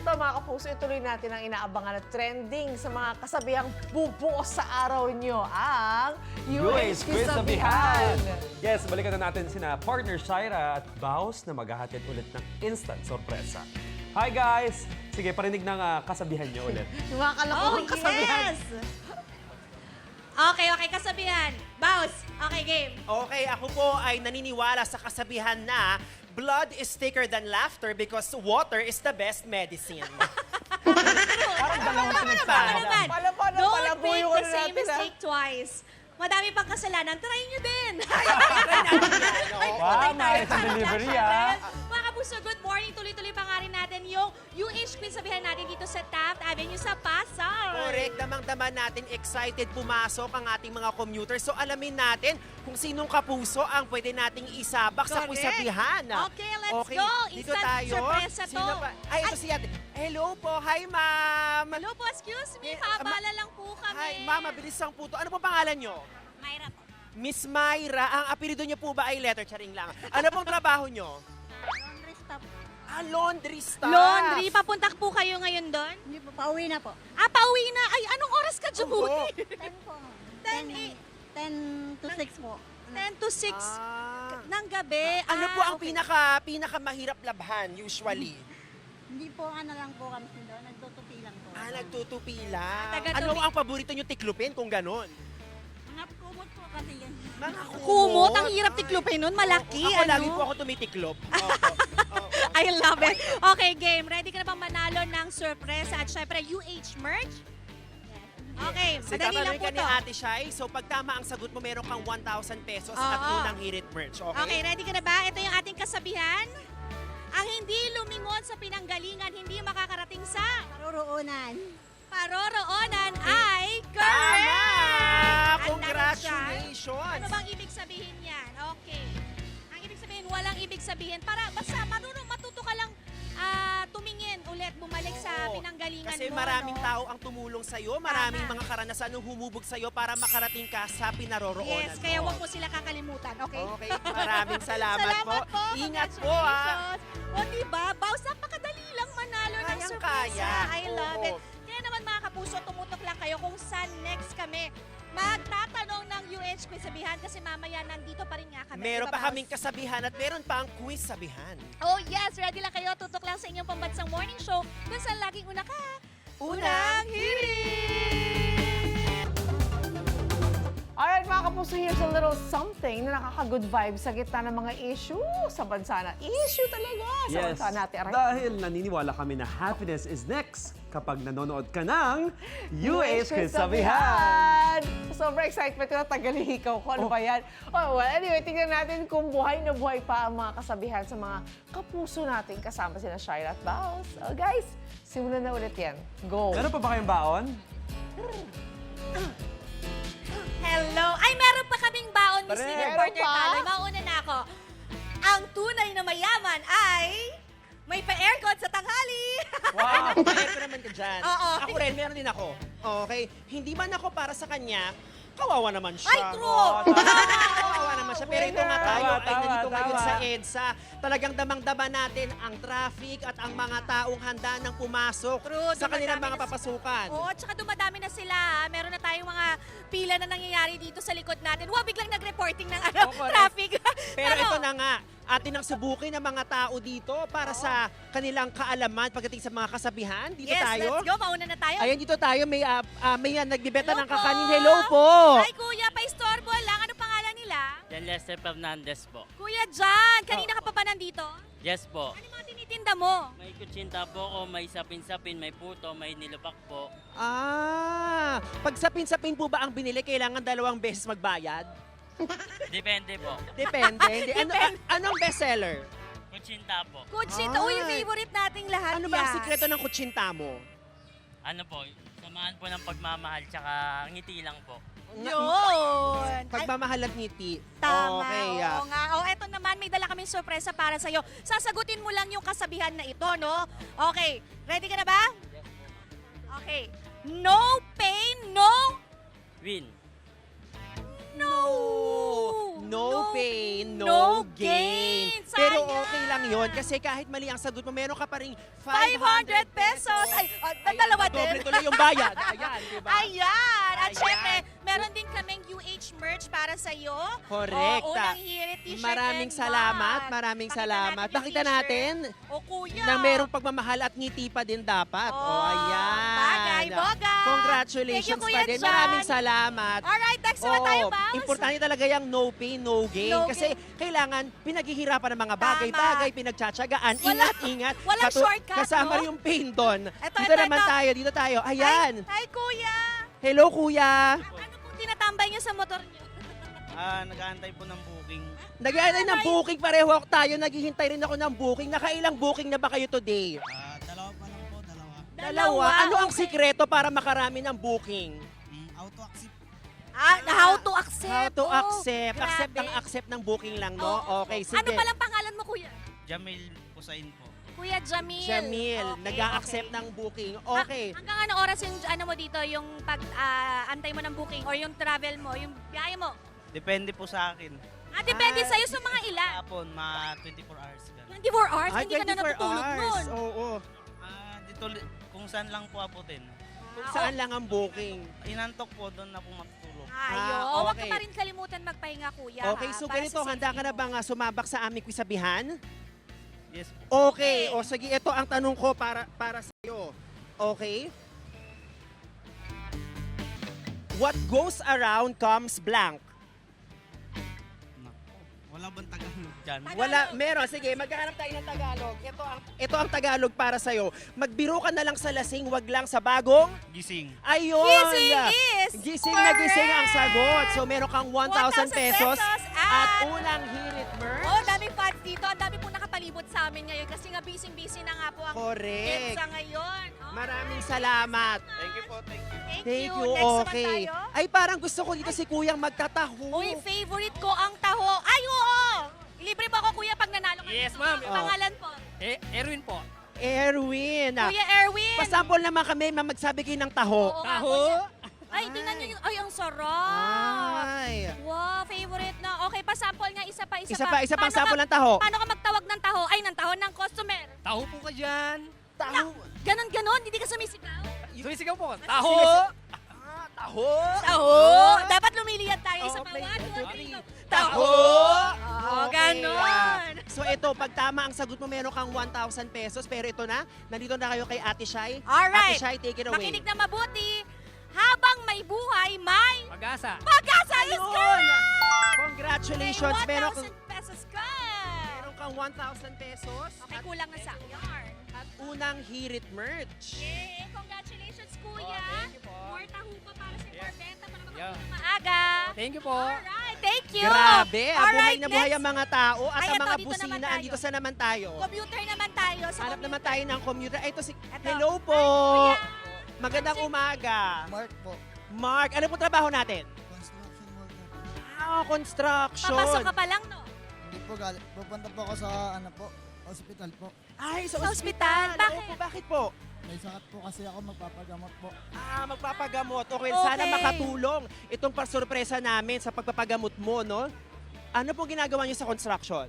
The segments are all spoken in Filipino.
ito mga kapuso, ituloy natin ang inaabangan at trending sa mga kasabihang bubuo sa araw nyo, ang UH Quizabihan! Yes, balikan na natin sina partner Shaira at Baus na maghahatid ulit ng instant sorpresa. Hi guys! Sige, parinig ng kasabihan nyo ulit. Yung mga kalokohang kasabihan. Yes! Okay, kasabihan. Baus, okay, game. Okay, ako po ay naniniwala sa kasabihan na blood is thicker than laughter because water is the best medicine. Parang dalawang pinagsasabi. naman. Paano Don't palabuyo make ko the na same natin, mistake twice. Madami pang kasalanan. Try nyo din. Wow, nice ang delivery Mga kapuso, good morning. Tuloy-tuloy pa nga rin natin yung UH Quizabihan natin dito sa Taft Avenue sa Pasay. Correct, damang-dama natin excited pumasok ang ating mga commuters. So alamin natin kung sinong kapuso ang pwede nating isabak sa Correct. Quizabihan. Okay, let's go. Dito Instant tayo. surpresa to. Sino ba? Ay, ito si Ate. Hello po. Hi, ma'am. Hello po, excuse me. Paabala lang po kami. Hi, ma'am. Mabilis ang puto. Ano po pangalan nyo? Myra po. Miss Myra. Ang apelido niyo po ba ay letter? Charing lang. Ano pong trabaho nyo? Laundry staff. Laundry staff. Laundry, papunta po kayo ngayon doon? Hindi po, pauwi na po. Pauwi na. Ay, anong oras ka duty? 10 po. 10 10 to 6 po. 10 to 6 Ah. ng gabi. Ano po ang okay. pinaka mahirap labhan usually? Hindi po, ano lang po kami doon. Nagtutupi lang po. Nagtutupi lang. Taga-tupi. Ano ang paborito nyo tiklupin kung ganon? Mga kumot po kasi yan. Mga Kumot, ang hirap tiklupin nun. Malaki, Ako ano? lagi po ako tumitiklop. Opo. I love it. Okay, game. Ready ka na bang manalo ng surpresa at syempre UH merch? Okay, So, madali lang tatanungin po ka ni to. Ate Shai. So, pag tama ang sagot mo, meron kang 1,000 pesos at Oo. unang hirit merch. Okay? Okay, ready ka na ba? Ito yung ating kasabihan. Ang hindi lumingon sa pinanggalingan, hindi makakarating sa Karuroonan. paroroonan ay Tama! correct! Ang Congratulations! Ano bang ibig sabihin yan? Okay. Ang ibig sabihin, walang ibig sabihin. Para basta matuto ka lang tumingin ulit, bumalik sa Oo. pinanggalingan Kasi mo. maraming no? tao ang tumulong sa'yo, maraming Tama. mga karanasan ang humubog sa'yo para makarating ka sa pinaroroonan Yes, kaya mo. wag mo sila kakalimutan, okay? Okay, maraming salamat, Salamat po. Ingat po, ha. Congratulations. O diba, Baus, napakadali lang manalo ng Kayang surpresa. kaya. I love Oo. it. Kaya naman mga kapuso, tumutok lang kayo kung saan next kami magtatanong ng UH Quizabihan kasi mamaya nandito pa rin nga kami. Meron Diba, pa Baus? kaming kasabihan at meron pa ang quiz sabihan. Oh yes, ready lang kayo. Tutok lang sa inyong pambansang morning show kung saan laging una ka. Unang hirit! Alright mga kapuso, here's a little something na nakaka-good vibes sa gitna ng mga issue sa bansa na. Issue talaga sa Yes, bansa natin. Aray. dahil naniniwala kami na happiness is next kapag nanonood ka ng UH Quizabihan! Sobrang excitement ko na tagalihikaw ko. Ano ba yan? Oh, well, anyway, tingnan natin kung buhay na buhay pa ang mga kasabihan sa mga kapuso natin kasama sina Shaira at Baus. Oh, guys, simulan na ulit yan. Go! Meron pa ba kayong baon? Hello! Ay, meron pa kaming baon, Miss Pare. Leader Meron Partner pa? Kaloy. Mauna na ako. Ang tunay na mayaman ay may pa-aircon sa tanghali. Wow! Kaya ko naman ka dyan. Oo. Ako rin, meron din ako. Okay? Hindi man ako para sa kanya, kawawa naman siya. Ay, true! Kawawa naman siya. Pero ito nga tayo Tama, ay nandito tama, ngayon tama. sa EDSA. Talagang damang-dama natin ang traffic at ang mga taong handa ng pumasok True, sa kanilang dumadami mga na papasukan. Oo, tsaka dumadami na sila. Meron na tayong mga pila na nangyayari dito sa likod natin. Wow, biglang nag-reporting ng Oo, correct. traffic. Pero ito na nga, atin ang subukin ng mga tao dito para sa kanilang kaalaman pagdating sa mga kasabihan. Dito Yes, tayo. let's go. Mauna na tayo. Ayan, dito tayo. May nagbibeta Hello ng po. kakanin. Hello po! Ay, kuya, pa-istorbo lang. Ano pangalan nila? Jan Lester Fernandez po. Kuya John, kanina ka pa ba nandito? Yes po. Ano yung mga tinitinda mo? May kutsinta po ako, may sapin-sapin, may puto, may nilubak po. Pag sapin-sapin po ba ang binili, kailangan 2 beses magbayad? Depende po. Depende. Hindi. Anong bestseller? Kutsinta po. Kutsita. Uy, yung Ay. favorite nating lahat Ano ba ang yan. sikreto ng kutsinta mo? Ano po, samahan po ng pagmamahal tsaka ngiti lang po. Yun. Ay, Pagmamahal at ngiti. tama. Okay. Oo nga. O, eto naman, may dala kaming sorpresa para sa'yo. Sasagutin mo lang yung kasabihan na ito, no? Okay. Ready ka na ba? Okay. No pain, no... Win. No! No pain, no no gain. gain. Pero Sayang. okay lang yon kasi kahit mali ang sagot mo, meron ka pa rin 500 pesos. Ay, dalawa Doble din. tuloy yung bayad. Ayan, di ba? Ayan! At Ayan. syempre, meron din kaming UH merch para sa'yo. Correct. O, unang hirit, t-shirt Maraming and salamat, mug. maraming Pakita salamat. natin yung Pakita t-shirt. natin O kuya. na merong pagmamahal at ngiti pa din dapat. Ayan. Bagay, boga. Congratulations Thank you, Kuya pa din. John. Maraming salamat. Alright, next naman tayo, Bounce. Importante talaga yung no pain, no gain. No Kasi kailangan pinaghihirapan ng mga bagay-bagay, pinagtsatsagaan. Wala- Ingat-ingat. walang shortcut, Kasama no? yung pain doon. Ito, Dito ito, naman ito. tayo, dito tayo. Ayan. Hi, kuya. Hello, kuya. Ano pong tinatambay niyo sa motor niyo? Nag-aantay po ng booking. Nag-aantay ng booking. Pareho tayo. Naghihintay rin ako ng booking. Nakailang booking na ba kayo today? Dalawa pa lang po, dalawa. Dalawa. Ano ang okay. sikreto para makarami ng booking? Auto-accept. How to accept. How to Oh, accept. Accept grabe. ng accept ng booking lang, no? Oo. Okay, sige. Ano palang pangalan mo, kuya? Jamil Hussein po. Kuya Jamil. Jamil, Okay, nag-a-accept okay. ng booking. Okay. Hanggang anong oras yung ano mo dito, yung pag-antay mo ng booking or yung travel mo, yung biyahe mo? Depende po sa akin. Depende sa'yo sa mga ilan. Hapon, mga 24 hours. Ganun. 24 hours, Ay, hindi ka na 24 natutulog hours. nun. Oo. Dito, kung saan lang po aputin. Kung saan lang ang booking. Inantok po, doon na po matutulog. Ayun. Huwag ka okay. pa rin kalimutan magpahinga, kuya. Okay, ha, so para ganito, sa handa safety ka na mo. bang sumabak sa aming kwisabihan? Yes po. Okay, o sige, ito ang tanong ko para sa iyo. Okay? What goes around comes blank. Nako, wala bang Tagalog dyan? Wala, meron. Sige, maghahanap tayo ng Tagalog. Ito ang Tagalog para sa iyo. Magbiro ka na lang sa lasing, wag lang sa bagong. Gising. Ayun! Gising is Gising na gising ang correct. sagot. So meron kang 1,000 pesos at at unang hirit merch. oh, daming fans dito. Ang dami po nakapalibot sa amin ngayon kasi nga busy-busy na nga po ang Correct. EDSA ngayon. Oh, Maraming salamat. Thank you po, thank you. Thank you. Next naman Okay. tayo. Ay, parang gusto ko dito si Kuyang magtataho. Uy, favorite ko ang taho. Ay, oo! Libre po ako, kuya, pag nanalo ka. Yes, dito. ma'am. Pangalan po. Erwin po. Erwin. Kuya Erwin. Pasample naman kami, magsabi kayo ng taho. Oo nga, kuya. Ay, tingnan nyo yung, ay, ang sarap. Ay. Wow, favorite na. Okay, pasample nga, isa pa. Isa pang Paano sample ka- ng taho. Paano ka magtawag ng taho? Ay, ng taho ng customer. Taho po ka dyan. Taho. Ganon, hindi ka sumisigaw. Sumisigaw po. Taho. Taho. Taho! Dapat lumiliyad tayo sa Okay, bawat. 2, 3. Taho! Taho. Ganon. So ito, pag tama ang sagot mo, meron kang 1,000 pesos. Pero ito na, nandito na kayo kay Ate Shai. Alright. Ate Shai, take it away. Makinig na mabuti. Habang may buhay, may Pag-asa. pag-asa is Ayun! correct! Congratulations! May Meron 1,000 pesos ka! meron kang 1,000 pesos Okay, kulang na sa yarn. at unang hirit merch. Yay! Congratulations, kuya! Oh, thank you po. More taho pa para sa Yeah. Benta para Yeah. makapagod maaga. Thank you po. Alright, thank you! Grabe, buhay Alright, na buhay next. ang mga tao at Ay, ang ito, mga dito naman busina. tayo. Andito sa naman tayo. Computer naman tayo. Sa Hanap naman tayo ng commuter. Ay, ito si... Ito. Hello po! Kuya. Magandang umaga. Mark po. Mark, ano po trabaho natin? Construction worker po. Construction. Papasok ka pa lang, no? Hindi po galing. Pupunta po ako sa ano po, hospital po. Ay, Sa ospital. Bakit? Opo, bakit po? May sakit po kasi ako, magpapagamot po. Magpapagamot. Okay, Okay. sana makatulong itong pasurpresa namin sa pagpapagamot mo, no? Ano po ginagawa niyo sa construction?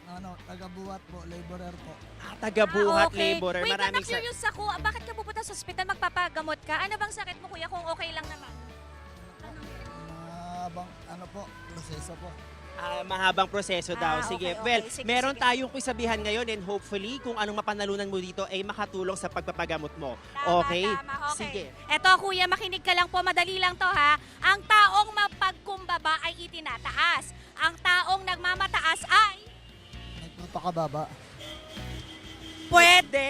Ano, taga-buhat po, laborer po. Taga-buhat, okay. laborer. Wait, Maraming na-curious ako. Bakit ka pupunta sa ospital magpapagamot ka? Ano bang sakit mo, kuya, kung okay lang naman? Mahabang, ano po, proseso po. mahabang proseso daw. Ah, Sige. okay, okay. Well, Sige, meron sige. tayong kwisabihan ngayon and hopefully kung anong mapanalunan mo dito ay makatulong sa pagpapagamot mo. Tama, Okay? tama. Okay. Sige. Eto, kuya, makinig ka lang po. Madali lang to, ha? Ang taong mapagkumbaba ay itinataas. Ang taong nagmamataas ay... Nagpapakababa. Pwede!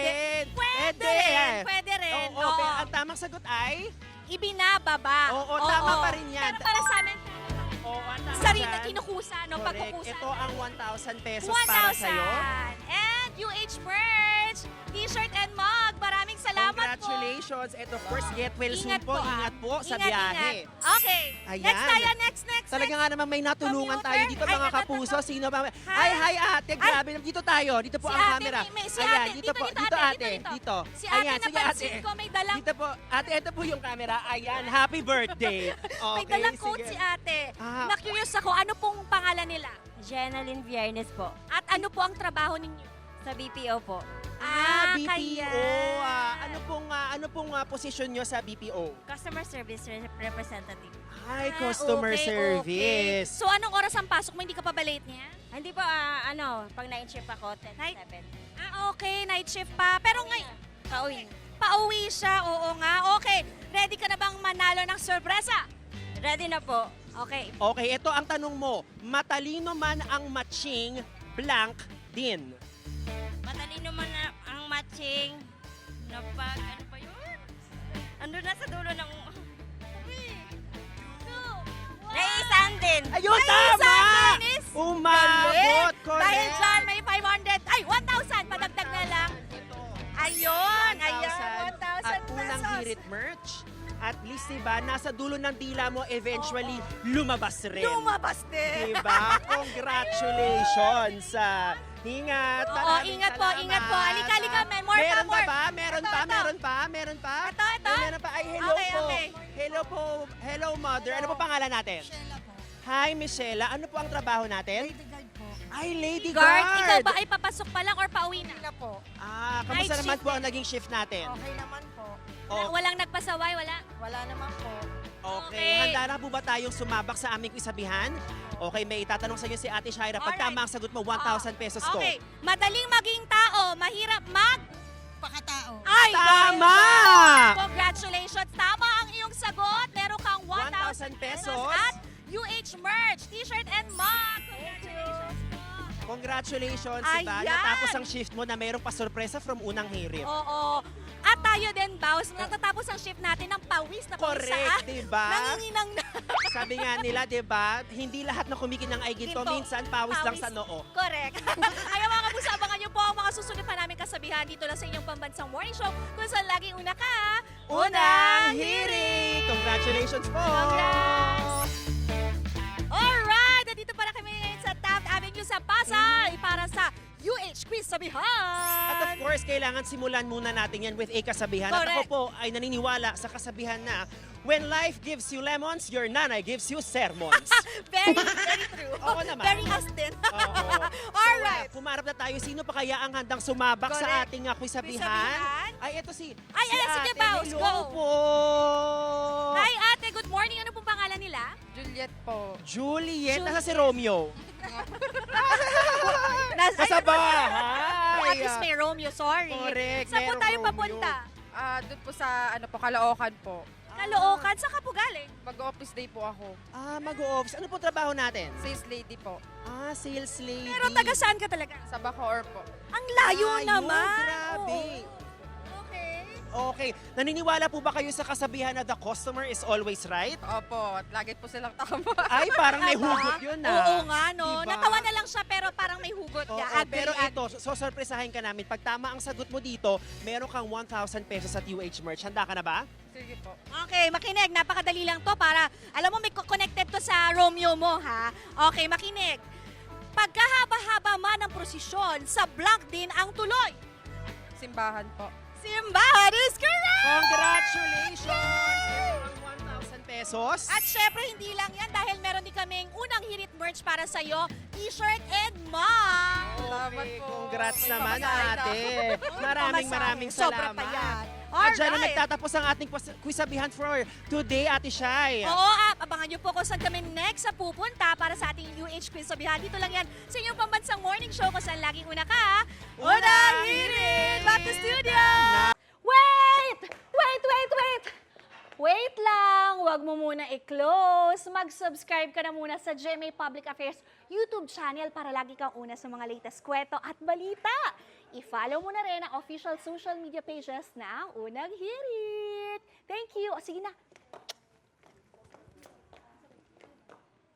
Pwede! Pwede rin. Oo, pero ang tamang sagot ay? Ibinababa. Oo, tama pa rin yan. Pero para sa amin, Oo, ang tama sarili dyan. kinukusa, no? Correct. Pagkukusa. Ito ang 1,000 pesos 1,000. para sa'yo. And UH merch, t-shirt and mug. Maraming salamat po. Congratulations. congratulations. And of course, get well soon Ingat po. po, ah. Ingat po sa Ingat, biyahe. ingat. Okay. Ayan. Next tayo, next. Talaga nga naman may natulungan tayo Commuter. dito Ay, mga eto, kapuso. eto. Sino ba? Hi. Hi ate, grabe. Dito tayo. Dito po Si ang ate, camera. si Ayan, ate. dito po. Dito, Dito ate. ate. Dito. Dito. Si ate, Ayan, sige napansin ate. ko, may dalang, Dito po. Ate, ito po yung camera. Ayan, happy birthday. Okay, may dalang quote sige. si ate. Ah. Na-curious ako, ano pong pangalan nila? Jenaline Viernes po. At ano po ang trabaho ninyo? Sa BPO po. BPO. kaya. Ano pong posisyon nyo sa BPO? Customer Service Representative. Ay, customer Okay. service. So anong oras ang pasok mo? Hindi ka pa ba late niya? Hindi po, pag night shift ako, 10 to Night? 7. Okay, night shift pa. Pero ngayon, Pauwi na. pauwi siya, oo nga. Okay, ready ka na bang manalo ng sorpresa? Ready na po. Okay. Okay, ito ang tanong mo. Matalino man ang matching, blank din. Matalino man ang matching. Ano ba yun? Ando na sa dulo ng... Naiisan din. Ayun, Ay, tama! isang Dennis! Umabot! Galing! Dahil Correct! dyan, may 500. Ay, 1,000. Padagdag na lang. Ayun, 1,000 1,000 at unang pesos. hirit merch. At least, diba, nasa dulo ng dila mo, eventually, lumabas rin. Lumabas din. Diba? Congratulations! Ingat! Oo, Maraming ingat po, salamat. ingat po. Halika, more Meron pa, more. pa ba? Meron Ito, pa? ito. Meron pa? Meron pa? Ito. Meron pa? Ay, hello Okay, po. okay. Hello po. Hello, mother. Ano po pangalan natin? Sheila po. Hi, Michelle. Ano po ang trabaho natin? Lady guard po. Ay, Lady Guard, Guard. ikaw ba ay papasok pa lang or pauwi na? Sheila po. Kamusta Night naman shift po ang naging shift natin? Okay naman po. Oh, Walang nagpasaway, wala? Wala naman po. okay. Okay. Handa na po ba tayong sumabak sa aming isabihan? Okay, may itatanong sa iyo si Ate Shaira. Pag Alright. tama ang sagot mo, 1,000 pesos ko. Okay, madaling maging tao, mahirap mag... Pakatao. Ay, Tama! Congratulations! Tama ang iyong sagot. Meron kang 1,000 1,000 pesos. at UH merch, t-shirt and mug. Congratulations po. Congratulations, diba? Ayan. Natapos ang shift mo na mayroong pasurpresa from unang hirit. Oo. At tayo din, Baus, natatapos ang shift natin ng pawis na pawis Correct, diba? Nanginginang na. Sabi nga nila, diba, hindi lahat na kumikinang ay ginto. Ginto. Minsan, pawis lang sa noo. Correct. Ayaw mga kapuso, abangan niyo po ang mga susunod pa namin kasabihan dito lang sa inyong pambansang morning show kung saan laging una ka. Unang hirit! Congratulations po! Congrats! Alright! Nandito para kami ngayon sa Taft Avenue sa Pasay para sa UH Quiz Sabihan! At of course, kailangan simulan muna natin yan with a kasabihan. At ako Correct. po ay naniniwala sa kasabihan na when life gives you lemons, your nanay gives you sermons. Very, very true. Oo naman. Very us din. Oo. Alright. Pumarap na tayo. Sino pa kaya ang handang sumabak sa Correct. ating quiz-sabihan? Quiz-sabihan? Ay, ito si Ayan, sige, ate. Baus, Hello go. po. Hi ate, good morning. Ano pong pangalan nila? Juliet po. Juliet. Nasa si Romeo. Nasa Nasa At bahay. least may Romeo, sorry. Correct, Saan po merong tayo Romeo. papunta? Doon po sa Caloocan po. Caloocan, saan ka po galing? Mag-office day po ako. Mag-o-office. Ano po trabaho natin? Sales lady po. Sales lady. Pero taga saan ka talaga? Sa Bacoor po. Ang layo Ayun, naman. grabe. Oo. Okay. Okay. Naniniwala po ba kayo sa kasabihan na the customer is always right? Opo, at lagi po silang tama. Ay, parang may Tama? hugot yun Oo nga, no. Diba? Natawa na lang siya pero parang may hugot Oo, niya. pero ito, sorpresahin ka namin. Pag tama ang sagot mo dito, meron kang 1,000 pesos at UH merch. Handa ka na ba? Sige po. Okay, makinig. Napakadali lang to para, alam mo, may connected to sa Romeo mo, ha? Okay, makinig. Pagkahaba-haba man ang prosesyon, sa blank din ang tuloy. Simbahan po. Simbahan is correct! Congratulations! Meron kang 1,000 pesos. At syempre, hindi lang yan dahil meron din kaming unang hirit merch para sa'yo, t-shirt and mug. Salamat Okay, po. congrats May naman, pamasahe na. ate. Pamasahe. Maraming Sobra salamat. pa yan. At dyan na Alright. nagtatapos ang ating quiz-sabihan for today, Ate Shai. Oo, abangan nyo po kung saan kami next sa pupunta para sa ating UH Quiz Sabihan. Dito lang yan sa inyong pambansang morning show kung saan laging una ka. Unang hirit! Back to studio! Wait! Wait lang! Huwag mo muna i-close. Mag-subscribe ka na muna sa GMA Public Affairs YouTube channel para lagi kang una sa mga latest kwento at balita. I-follow mo na rin ang official social media pages ng Unang Hirit. Thank you. O sige na.